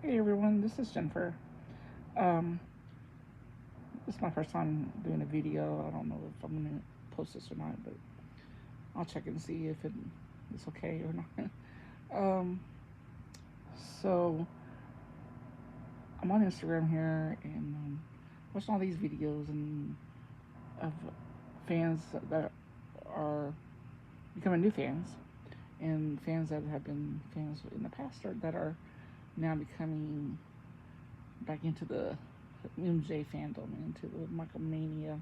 Hey everyone, this is Jennifer. Um, this is my first time doing a video. I don't know if I'm gonna post this or not, but I'll check and see if it's okay or not. um, so I'm on Instagram here and watching all these videos and of fans that are becoming new fans and fans that have been fans in the past or that are now becoming back into the MJ fandom, into the Michael Mania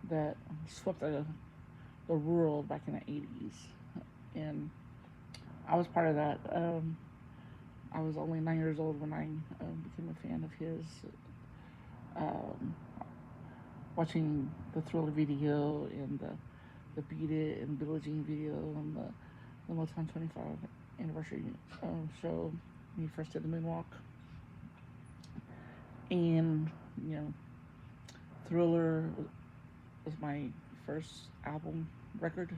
that swept the world back in the 80s. And I was part of that. I was only 9 years old when I became a fan of his. Um, Watching the Thriller video and the Beat It and Billie Jean video and the Motown 25 anniversary show when he first did the moonwalk. And, you know, Thriller was my first album record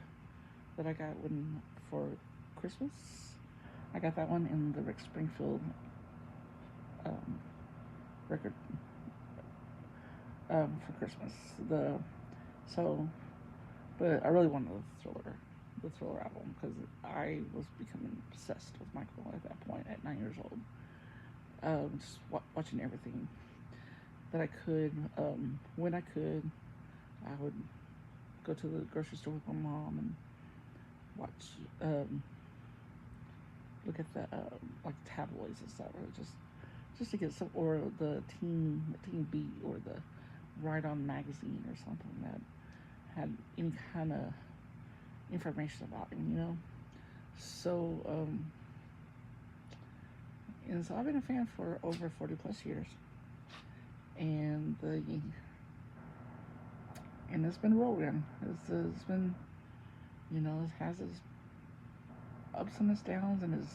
that I got for Christmas. I got that one in the Rick Springfield um, record for Christmas. The so, but I really wanted the Thriller album because I was becoming obsessed with Michael at that point at 9 years old. Just watching everything that I could. When I could, I would go to the grocery store with my mom and watch, look at the like tabloids and stuff, or just to get some, or the Teen Beat or the Ride On magazine or something that had any kind of information about him, you know. So, and so I've been a fan for over 40 plus years, and it's been rolling. It's been, you know, it has its ups and its downs and its,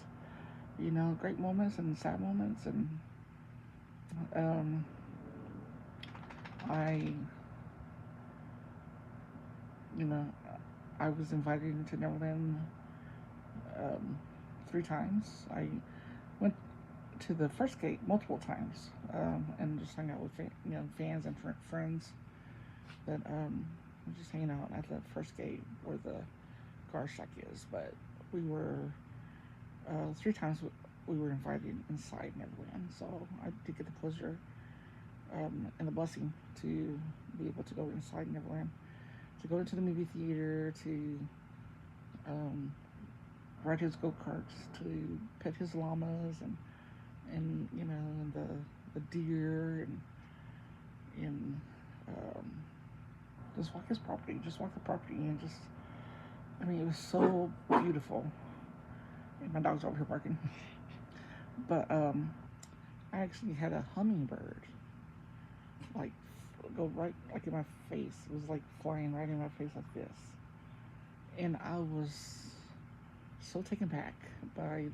you know, great moments and sad moments, and um, I, you know, I was invited into Neverland um, 3 times. I went to the first gate multiple times and just hung out with fans and friends that were just hanging out at the first gate where the car shack is. But we were 3 times we were invited inside Neverland, so I did get the pleasure and the blessing to be able to go inside Neverland, to go into the movie theater, to um, ride his go karts, to pet his llamas, and you know, and the deer, and just walk his property, just walk the property, and just, I mean, it was so beautiful. And my dog's over here barking. But I actually had a hummingbird like go right like in my face. It was like flying right in my face like this, and I was so taken back by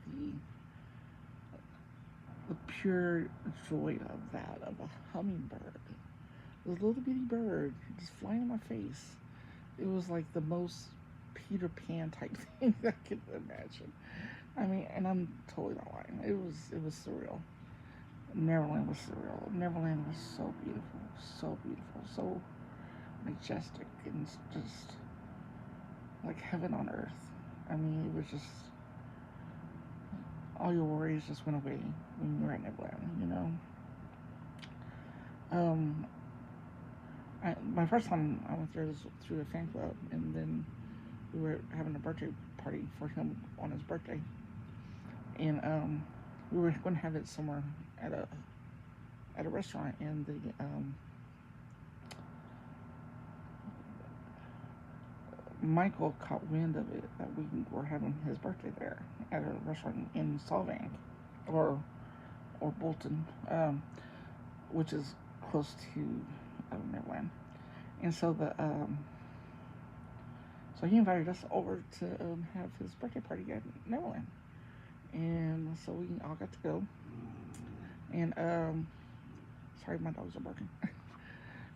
the pure joy of that, of a hummingbird, this little bitty bird just flying in my face. It was like the most Peter Pan type thing I could imagine. I mean, and I'm totally not lying. It was surreal. Neverland was surreal. Neverland was so beautiful, so majestic, and just like heaven on earth. I mean, it was just all your worries just went away when you were at Neverland. You know, um, my first time I went there was through a fan club, and then we were having a birthday party for him on his birthday, and we were going to have it somewhere at a restaurant, and the Michael caught wind of it that we were having his birthday there at a restaurant in Solvang, or Bolton, which is close to Neverland. And so he invited us over to have his birthday party at Neverland, and so we all got to go. And sorry, my dogs are barking.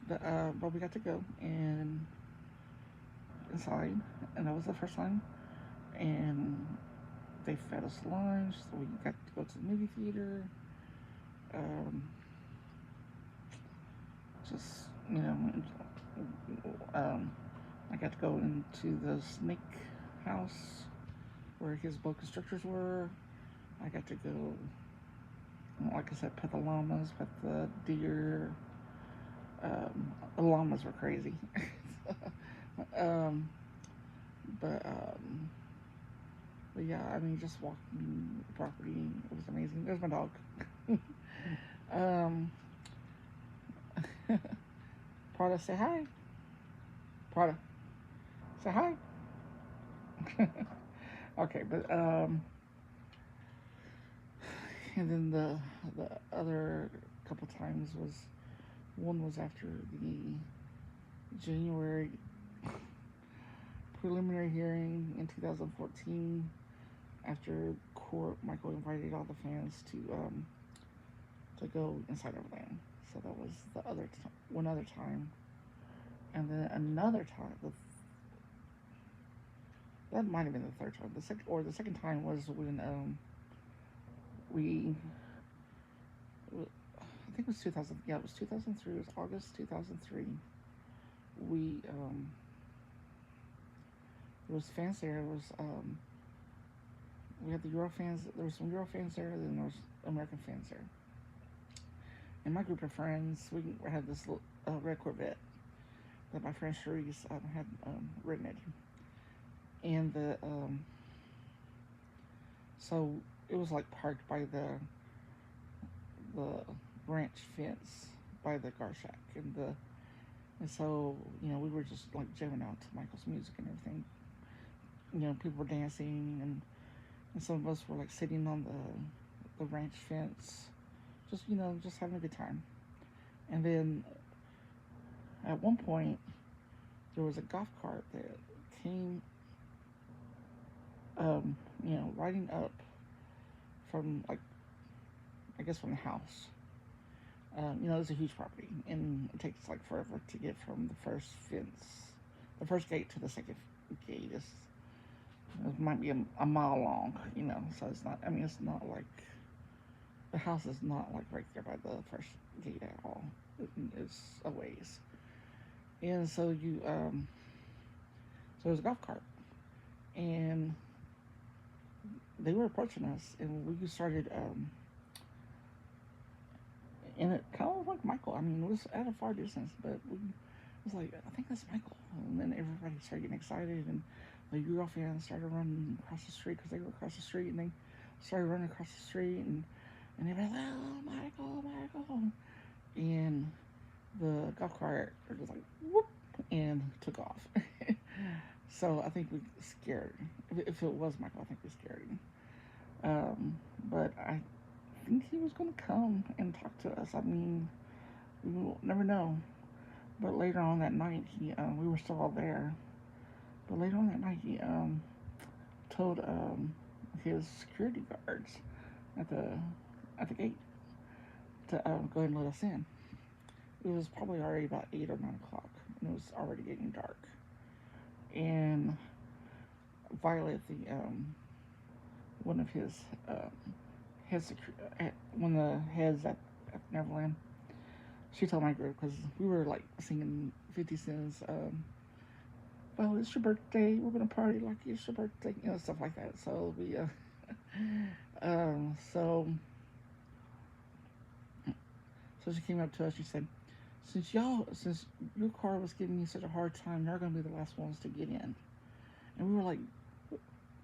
But we got to go and inside, and that was the first time. And they fed us lunch, so we got to go to the movie theater. Um, just, you know, um, I got to go into the snake house where his boa constrictors were. I got to go, like I said, pet the llamas, pet the deer. The llamas were crazy. um, but, um, but yeah, I mean, just walking the property, it was amazing. There's my dog. um, Prada, say hi. Prada, say hi. Okay, but and then the other couple times was one was after the January preliminary hearing in 2014. After court, Michael invited all the fans to go inside Everland. So that was the one other time, and then another time. That might have been the third time. The second time was when we. I think it was 2000. Yeah, it was 2003. It was August 2003. We There was fans there. It was we had the Euro fans. There were some Euro fans there. Then there was American fans there. And my group of friends, we had this red Corvette that my friend Cherise had ridden it. And so it was like parked by the branch fence by the gar shack, and so we were just like jamming out to Michael's music and everything. People were dancing, and some of us were like sitting on the ranch fence, just having a good time. And then at one point there was a golf cart that came, riding up from, like, I guess from the house. It's a huge property, and it takes like forever to get from the first gate to the second gate. It might be a mile long, so it's not. I mean, it's not like the house is not like right there by the first gate at all. It's a ways, and so so it was a golf cart, and they were approaching us, and we started. And it kind of was like Michael. I mean, it was at a far distance, but we was like, I think that's Michael. And then everybody started getting excited, and the Euro fans started running across the street because they were across the street, and they started running across the street, and they were like, oh, Michael, Michael. And the golf cart was like, whoop, and took off. So I think we scared. If it was Michael, I think we scared him. But I think he was going to come and talk to us. I mean, we will never know. But later on that night, we were still all there. But later on that night, he told his security guards at the gate to go ahead and let us in. It was probably already about 8 or 9 o'clock, and it was already getting dark. And Violet, the one of his one of the heads at Neverland, she told my group, because we were like singing 50 Cent's well, it's your birthday, we're gonna party like it's your birthday, stuff like that. So we so she came up to us. She said, since your car was giving me such a hard time, you're gonna be the last ones to get in. And we were like,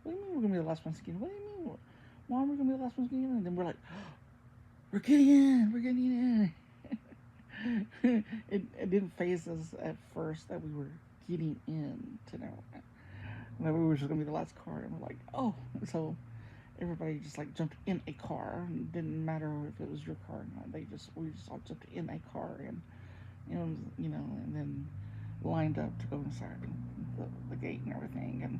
what do you mean we're gonna be the last ones to get in? What do you mean? Why are we gonna be the last ones to get in? And then we're like, we're getting in. It didn't faze us at first that we were getting in to Neverland. That we were just gonna be the last car, and we're like, oh. So everybody just like jumped in a car. It didn't matter if it was your car or not. We just all jumped in a car, and and then lined up to go inside the gate and everything. And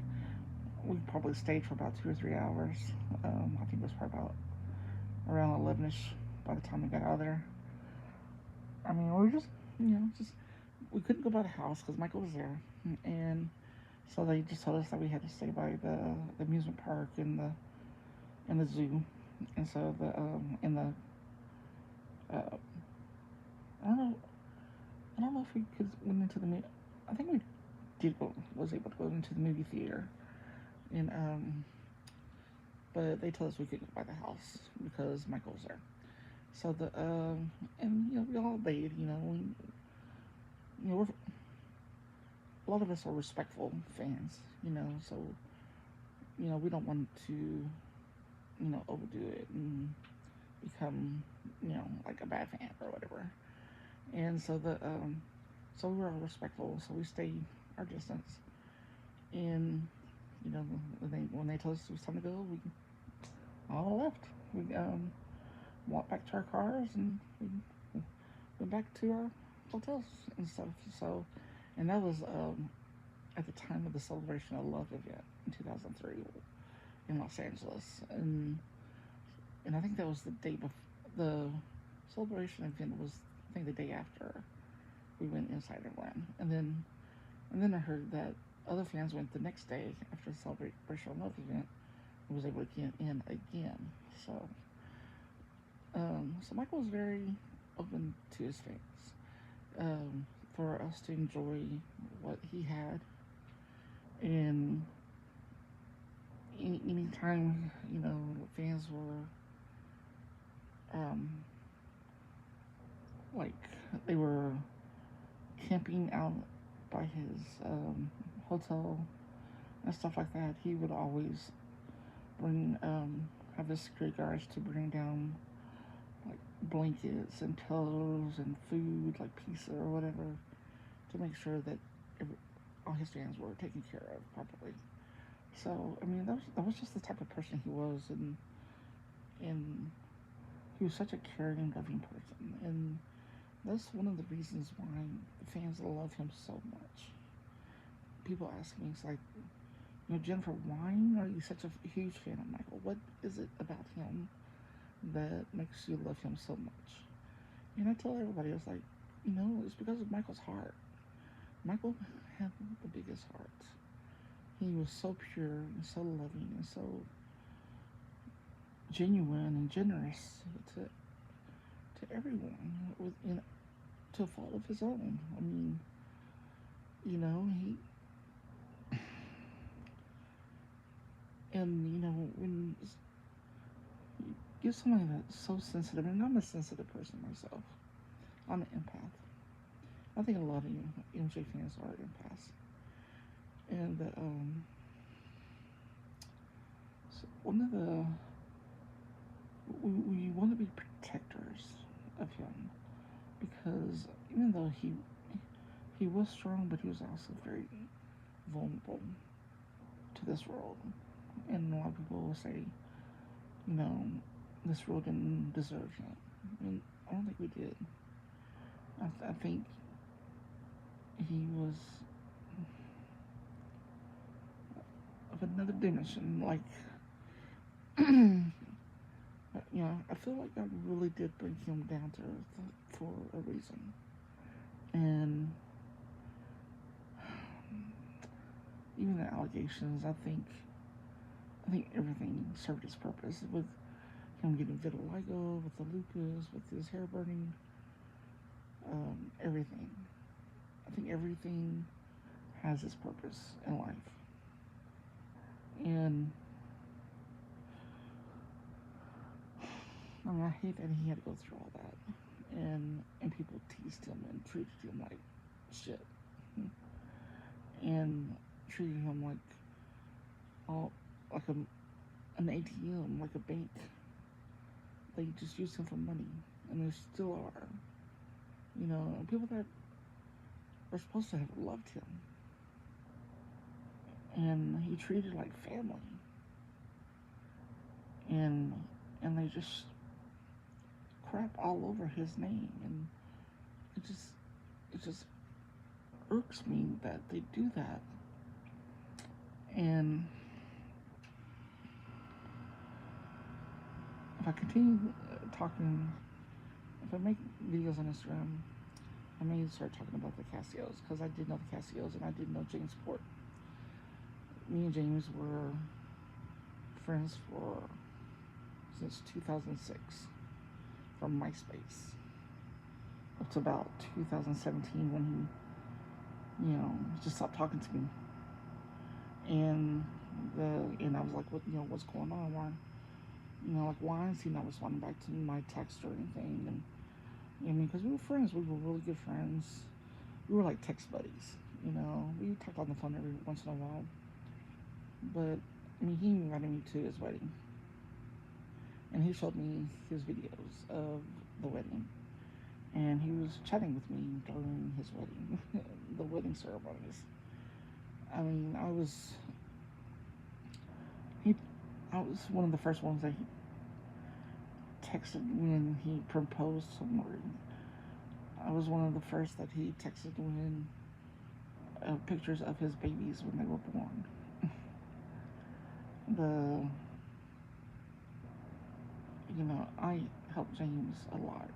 we probably stayed for about 2 or 3 hours. I think it was probably about around 11ish by the time we got out of there. I mean, we were just we couldn't go by the house because Michael was there, and so they just told us that we had to stay by the amusement park and the zoo, and so Uh, I don't know. I don't know if we could went into the movie. I think we did go, was able to go into the movie theater, and but they told us we couldn't buy the house because Michael was there. So and we all obeyed. We're, a lot of us are respectful fans. So we don't want to overdo it and become like a bad fan or whatever. And so we were all respectful. So we stayed our distance. And when they told us it was time to go, we all left. We walked back to our cars and we went back to our hotels and stuff. So, and that was at the time of the Celebration of Love event in 2003 in Los Angeles, and I think that was the day before the Celebration event was. I think the day after we went inside and ran, and then I heard that other fans went the next day after the Celebration of Love event and was able to get in again. So Michael was very open to his fans, for us to enjoy what he had, and anytime fans were like they were camping out by his hotel and stuff like that, he would always bring have his security guards to bring down like blankets and pillows and food like pizza or whatever to make sure that all his fans were taken care of properly. So I mean that was just the type of person he was, and he was such a caring, loving person, and that's one of the reasons why the fans love him so much. People ask me, it's like, Jennifer, why are you such a huge fan of Michael? What is it about him that makes you love him so much? And I tell everybody, it's like, it's because of Michael's heart. Michael had the biggest heart. He was so pure and so loving and so genuine and generous to everyone to a fault of his own. I mean, he and when you're somebody that's so sensitive, and I'm a sensitive person myself. I'm an empath. I think a lot of you MJ fans are empaths, and so one of the we want to be protectors of him because even though he was strong, but he was also very vulnerable to this world, and a lot of people will say, you know, this world didn't deserve him, and I don't think we did. I think he was of another dimension. Like, I feel like I really did bring him down to earth for a reason, and even the allegations, I think everything served its purpose with him getting vitiligo, with the lupus, with his hair burning, everything. I think everything has its purpose in life, and I mean, I hate that he had to go through all that, and people teased him and treated him like shit, and treated him like all like an ATM, like a bank. They just used him for money, and they still are. People that are supposed to have loved him, and he treated like family, and they just crap all over his name, and it just irks me that they do that. And if I continue talking, if I make videos on Instagram, I may start talking about the Cassios, because I did know the Cassios and I did know James Port. Me and James were friends since 2006, from MySpace up to about 2017 when he just stopped talking to me. And I was like, what's going on? Why, like, why is he not responding back to my text or anything? And I mean, because we were friends, we were really good friends. We were like text buddies. We talked on the phone every once in a while. But I mean, he invited me to his wedding, and he showed me his videos of the wedding, and he was chatting with me during his wedding, the wedding ceremonies. I mean, he, I was one of the first ones that he texted when he proposed to Marie. I was one of the first that he texted when pictures of his babies when they were born. The I helped James a lot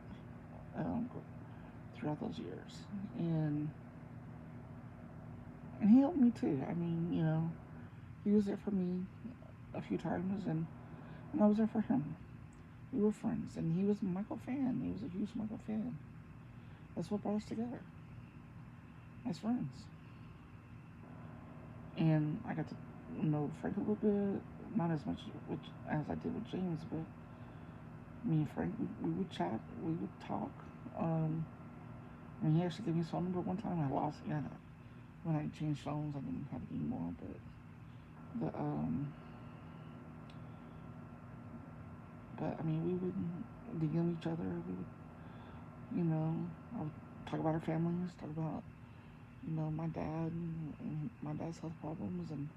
um, throughout those years, and he helped me too. I mean, he was there for me a few times, and I was there for him. We were friends, and he was a Michael fan. He was a huge Michael fan. That's what brought us together as friends. And I got to know Frank a little bit, not as much as I did with James, but me and Frank, we would chat, we would talk. And he actually gave me his phone number one time. I lost it. Yeah, when I changed phones, I didn't have it anymore. But I mean, we would DM each other. We would, I would talk about our families, talk about, my dad and my dad's health problems, and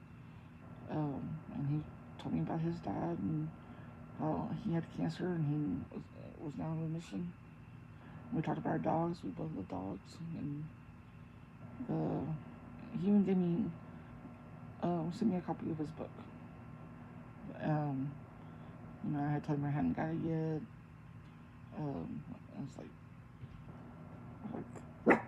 he told me about his dad and how he had cancer and he was now in remission. We talked about our dogs. We both love dogs, and he even gave me sent me a copy of his book. Um, I had told him I hadn't got it yet. I was like